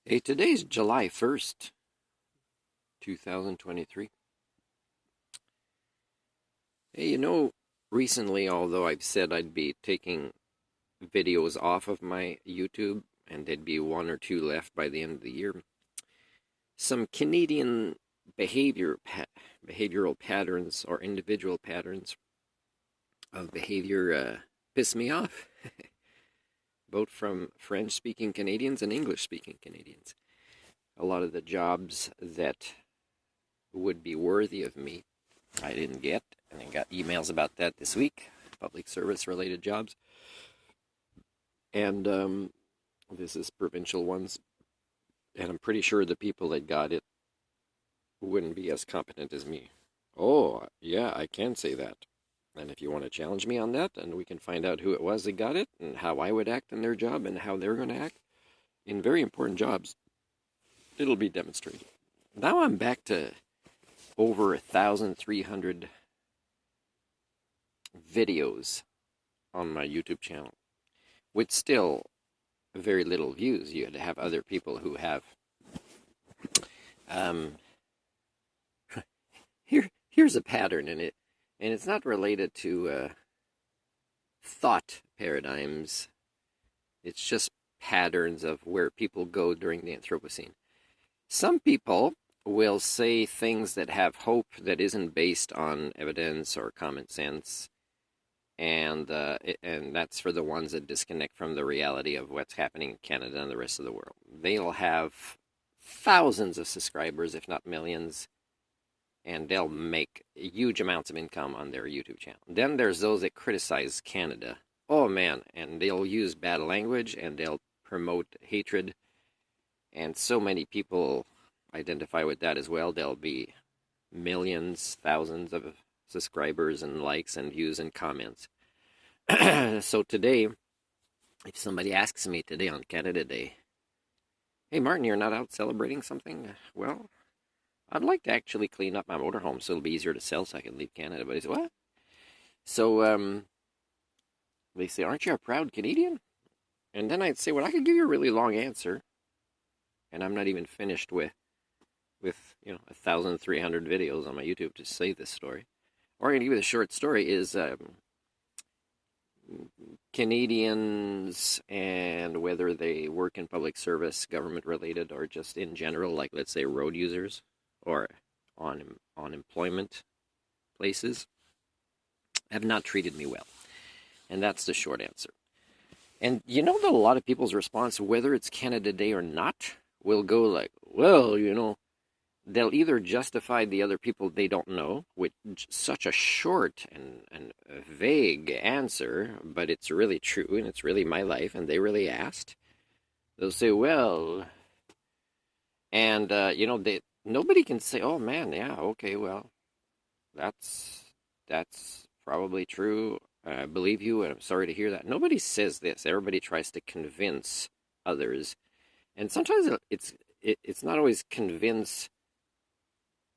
Hey, today's July 1st, 2023. Hey, recently, although I've said I'd be taking videos off of my YouTube and there'd be one or two left by the end of the year, some Canadian behavioral patterns or individual patterns of behavior piss me off, both from French-speaking Canadians and English-speaking Canadians. A lot of the jobs that would be worthy of me I didn't get, and I got emails about that this week, public service related jobs. And this is provincial ones, and I'm pretty sure the people that got it wouldn't be as competent as me. Oh, yeah, I can say that. And if you want to challenge me on that, and we can find out who it was that got it, and how I would act in their job, and how they're going to act in very important jobs, it'll be demonstrated. Now I'm back to over 1,300 videos on my YouTube channel, with still very little views. You had to have other people who have here's a pattern in it, and it's not related to thought paradigms. It's just patterns of where people go during the Anthropocene. Some people will say things that have hope that isn't based on evidence or common sense, and that's for the ones that disconnect from the reality of what's happening in Canada and the rest of the world. They'll have thousands of subscribers, if not millions, and they'll make huge amounts of income on their YouTube channel. Then there's those that criticize Canada. Oh man, and they'll use bad language and they'll promote hatred, and so many people identify with that as well. There'll be millions, thousands of subscribers and likes and views and comments. So today, if somebody asks me today on Canada Day, hey Martin, you're not out celebrating something? Well, I'd like to actually clean up my motorhome so it'll be easier to sell so I can leave Canada. But he said, what? So they say, aren't you a proud Canadian? And then I'd say, well, I could give you a really long answer, and I'm not even finished with 1,300 videos on my YouTube to say this story. Or I'm going to give you the short story is Canadians, and whether they work in public service, government related, or just in general, like let's say road users or on employment places, have not treated me well. And that's the short answer. And you know that a lot of people's response, whether it's Canada Day or not, will go like, well, they'll either justify the other people they don't know with such a short and vague answer, but it's really true and it's really my life and they really asked. They'll say, well, and nobody can say, oh man, yeah, okay, well, that's probably true. I believe you, and I'm sorry to hear that. Nobody says this. Everybody tries to convince others, and sometimes it's not always convince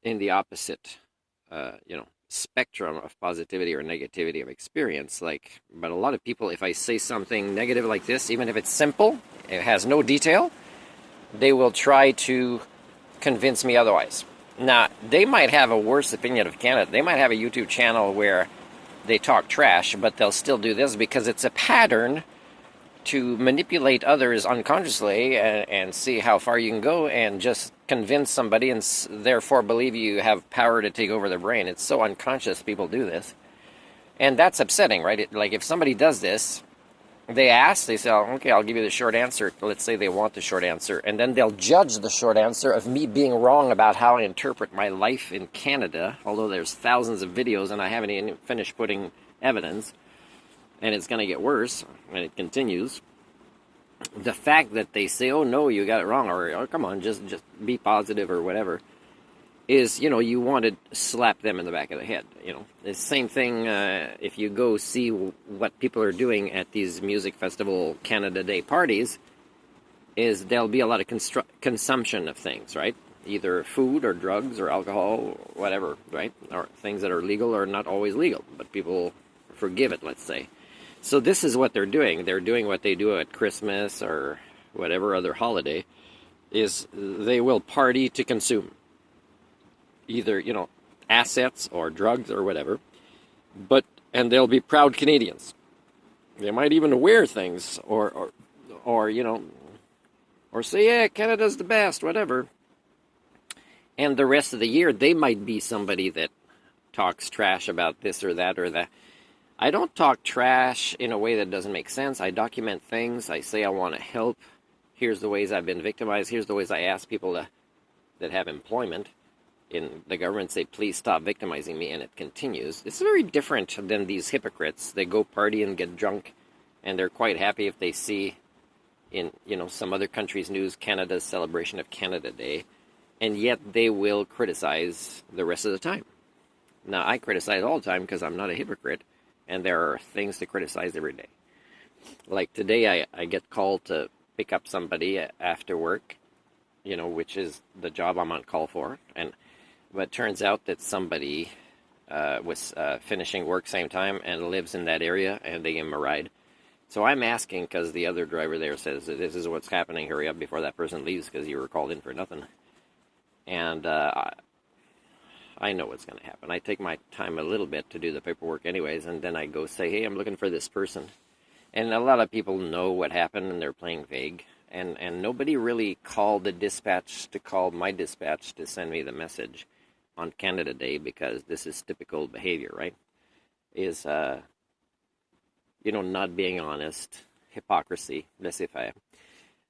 in the opposite, spectrum of positivity or negativity of experience. But a lot of people, if I say something negative like this, even if it's simple, it has no detail, they will try to convince me otherwise. Now, they might have a worse opinion of Canada. They might have a YouTube channel where they talk trash, but they'll still do this because it's a pattern to manipulate others unconsciously and see how far you can go and just convince somebody and therefore believe you have power to take over their brain. It's so unconscious people do this. And that's upsetting, right? Like if somebody does this, they ask, they say, oh, okay, I'll give you the short answer. Let's say they want the short answer. And then they'll judge the short answer of me being wrong about how I interpret my life in Canada, although there's thousands of videos and I haven't even finished putting evidence. And it's going to get worse, and it continues. The fact that they say, oh, no, you got it wrong, or oh, come on, just be positive or whatever, is, you want to slap them in the back of the head. It's the same thing if you go see what people are doing at these music festival Canada Day parties, is there'll be a lot of consumption of things, right? Either food or drugs or alcohol, whatever, right? Or things that are legal or not always legal, but people forgive it, let's say. So this is what they're doing. They're doing what they do at Christmas or whatever other holiday, is they will party to consume, either, assets or drugs or whatever. And they'll be proud Canadians. They might even wear things or or say, yeah, Canada's the best, whatever. And the rest of the year, they might be somebody that talks trash about this or that or that. I don't talk trash in a way that doesn't make sense. I document things. I say I want to help. Here's the ways I've been victimized. Here's the ways I ask people that have employment in the government, say, please stop victimizing me, and it continues. It's very different than these hypocrites. They go party and get drunk, and they're quite happy if they see in some other country's news Canada's celebration of Canada Day, and yet they will criticize the rest of the time. Now, I criticize all the time because I'm not a hypocrite, and there are things to criticize every day. Like today, I get called to pick up somebody after work, which is the job I'm on call for, but it turns out that somebody was finishing work same time and lives in that area, and they give him a ride. So I'm asking because the other driver there says, this is what's happening, hurry up before that person leaves because you were called in for nothing. And I know what's going to happen. I take my time a little bit to do the paperwork anyways, and then I go say, hey, I'm looking for this person. And a lot of people know what happened, and they're playing vague. And nobody really called the dispatch to call my dispatch to send me the message on Canada Day, because this is typical behavior, right? Is, not being honest, hypocrisy, laissez-faire.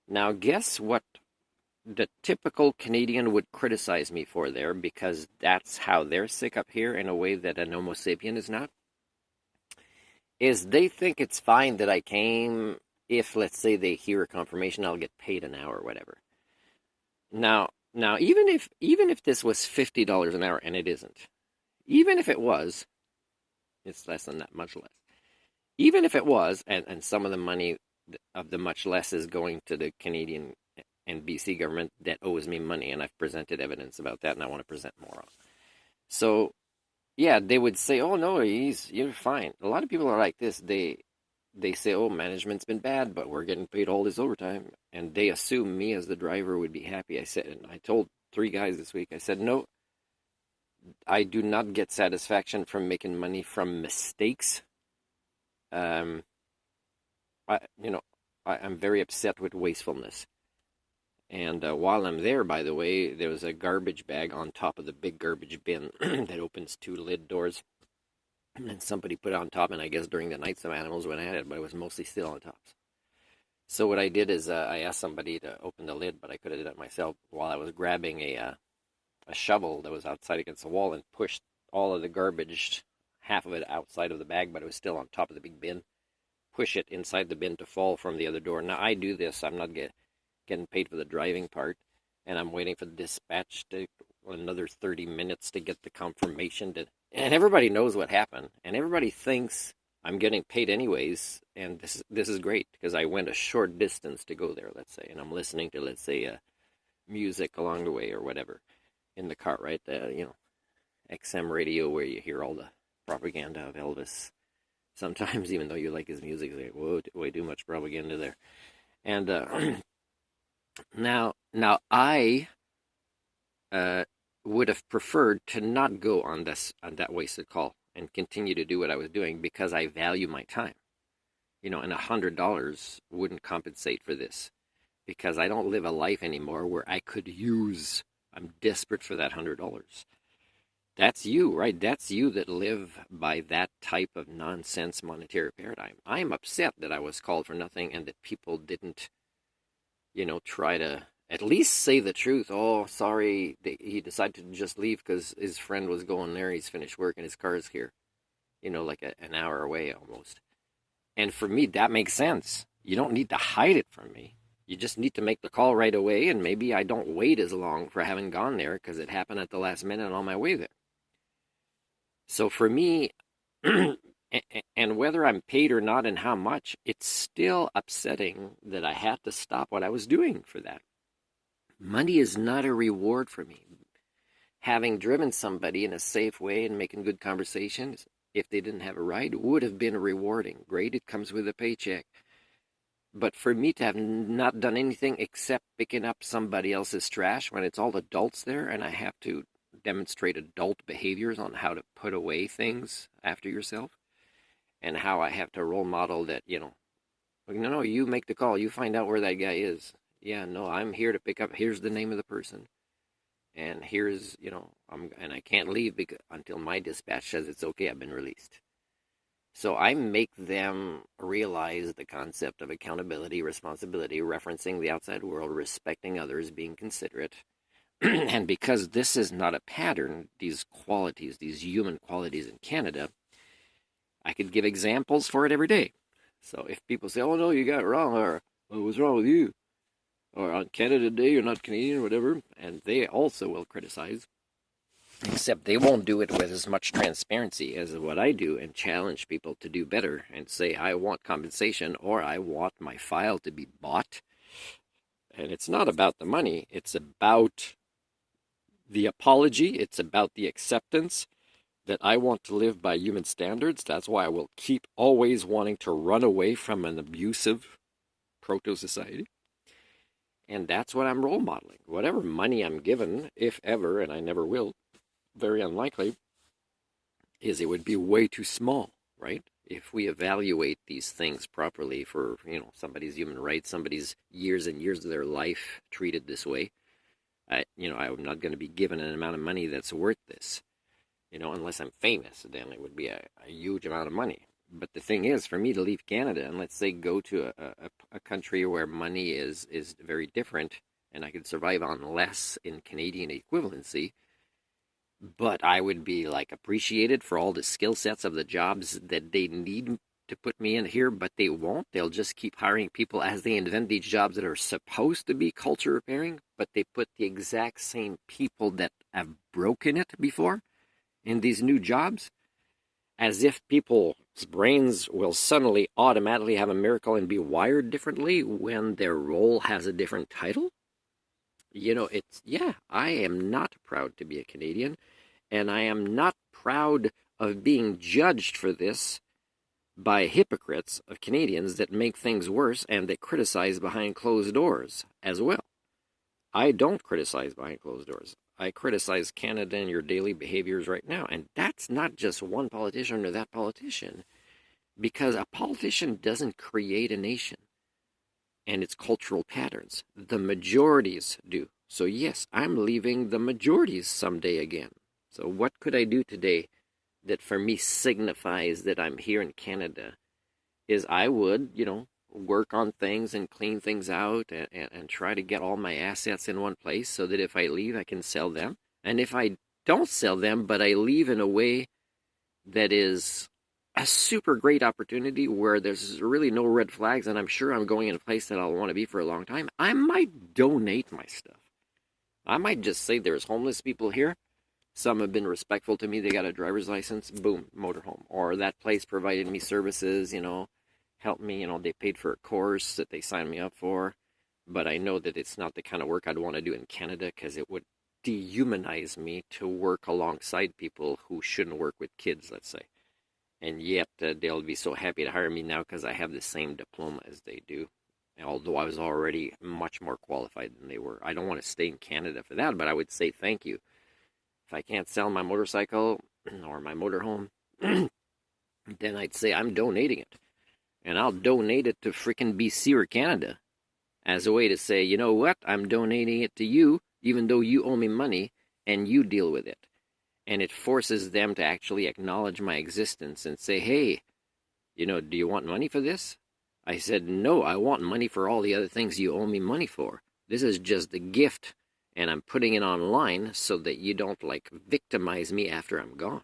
Now, guess what the typical Canadian would criticize me for there, because that's how they're sick up here in a way that an Homo sapien is not, is they think it's fine that I came if, let's say, they hear a confirmation, I'll get paid an hour or whatever. Now, even if this was $50 an hour, and it isn't, even if it was, it's less than that, much less. Even if it was, and some of the money of the much less is going to the Canadian and BC government that owes me money, and I've presented evidence about that, and I want to present more on. So, yeah, they would say, "Oh no, you're fine." A lot of people are like this. They say, "Oh, management's been bad, but we're getting paid all this overtime," and they assume me as the driver would be happy. And I told 3 guys this week. I said, "No, I do not get satisfaction from making money from mistakes. I'm very upset with wastefulness." And while I'm there, by the way, there was a garbage bag on top of the big garbage bin that opens 2 lid doors. And somebody put it on top, and I guess during the night some animals went at it, but it was mostly still on top. So what I did is I asked somebody to open the lid, but I could have done it myself while I was grabbing a shovel that was outside against the wall and pushed all of the garbage, half of it outside of the bag, but it was still on top of the big bin, push it inside the bin to fall from the other door. Now, I do this. I'm not getting paid for the driving part, and I'm waiting for the dispatch to another 30 minutes to get the confirmation and everybody knows what happened, and everybody thinks I'm getting paid anyways, and this is great because I went a short distance to go there, let's say, and I'm listening to, let's say, music along the way or whatever in the car, right? XM radio where you hear all the propaganda of Elvis. Sometimes, even though you like his music, like, whoa, way too much propaganda there. And now I would have preferred to not go on that wasted call and continue to do what I was doing because I value my time. And $100 wouldn't compensate for this because I don't live a life anymore where I could use. I'm desperate for that $100. That's you, right? That's you that live by that type of nonsense monetary paradigm. I'm upset that I was called for nothing and that people didn't, try to at least say the truth. Oh, sorry, he decided to just leave because his friend was going there. He's finished work and his car is here, like an hour away almost. And for me, that makes sense. You don't need to hide it from me. You just need to make the call right away, and maybe I don't wait as long for having gone there because it happened at the last minute on my way there. So for me, and whether I'm paid or not and how much, it's still upsetting that I had to stop what I was doing for that. Money is not a reward for me. Having driven somebody in a safe way and making good conversations, if they didn't have a ride, would have been rewarding. Great, it comes with a paycheck. But for me to have not done anything except picking up somebody else's trash when it's all adults there and I have to demonstrate adult behaviors on how to put away things after yourself and how I have to role model that, no, you make the call, you find out where that guy is. Yeah, no, I'm here to pick up, here's the name of the person. And here's, and I can't leave until my dispatch says it's okay, I've been released. So I make them realize the concept of accountability, responsibility, referencing the outside world, respecting others, being considerate. And because this is not a pattern, these qualities, these human qualities in Canada, I could give examples for it every day. So if people say, oh no, you got it wrong, or what was wrong with you? Or on Canada Day, you're not Canadian, or whatever, and they also will criticize. Except they won't do it with as much transparency as what I do and challenge people to do better and say, I want compensation or I want my file to be bought. And it's not about the money. It's about the apology. It's about the acceptance that I want to live by human standards. That's why I will keep always wanting to run away from an abusive proto-society. And that's what I'm role modeling. Whatever money I'm given, if ever, and I never will, very unlikely, is it would be way too small, right? If we evaluate these things properly for, somebody's human rights, somebody's years and years of their life treated this way, I'm not going to be given an amount of money that's worth this, unless I'm famous, then it would be a huge amount of money. But the thing is, for me to leave Canada and let's say go to a country where money is very different and I could survive on less in Canadian equivalency, but I would be appreciated for all the skill sets of the jobs that they need to put me in here, but they won't. They'll just keep hiring people as they invent these jobs that are supposed to be culture repairing, but they put the exact same people that have broken it before in these new jobs, as if people's brains will suddenly automatically have a miracle and be wired differently when their role has a different title. I am not proud to be a Canadian, and I am not proud of being judged for this by hypocrites of Canadians that make things worse and that criticize behind closed doors as well. I don't criticize behind closed doors. I criticize Canada and your daily behaviors right now, and that's not just one politician or that politician, because a politician doesn't create a nation and its cultural patterns. The majorities do. So yes, I'm leaving the majorities someday again. So what could I do today that for me signifies that I'm here in Canada? Is I would, work on things and clean things out and try to get all my assets in one place so that if I leave, I can sell them. And if I don't sell them, but I leave in a way that is a super great opportunity where there's really no red flags and I'm sure I'm going in a place that I'll want to be for a long time, I might donate my stuff. I might just say there's homeless people here. Some have been respectful to me. They got a driver's license. Boom, motorhome. Or that place provided me services, helped me. They paid for a course that they signed me up for. But I know that it's not the kind of work I'd want to do in Canada because it would dehumanize me to work alongside people who shouldn't work with kids, let's say. And yet they'll be so happy to hire me now because I have the same diploma as they do. Although I was already much more qualified than they were. I don't want to stay in Canada for that, but I would say thank you. If I can't sell my motorcycle or my motorhome, then I'd say I'm donating it. And I'll donate it to frickin' BC or Canada as a way to say, you know what, I'm donating it to you, even though you owe me money, and you deal with it. And it forces them to actually acknowledge my existence and say, hey, do you want money for this? I said, no, I want money for all the other things you owe me money for. This is just a gift, and I'm putting it online so that you don't, victimize me after I'm gone.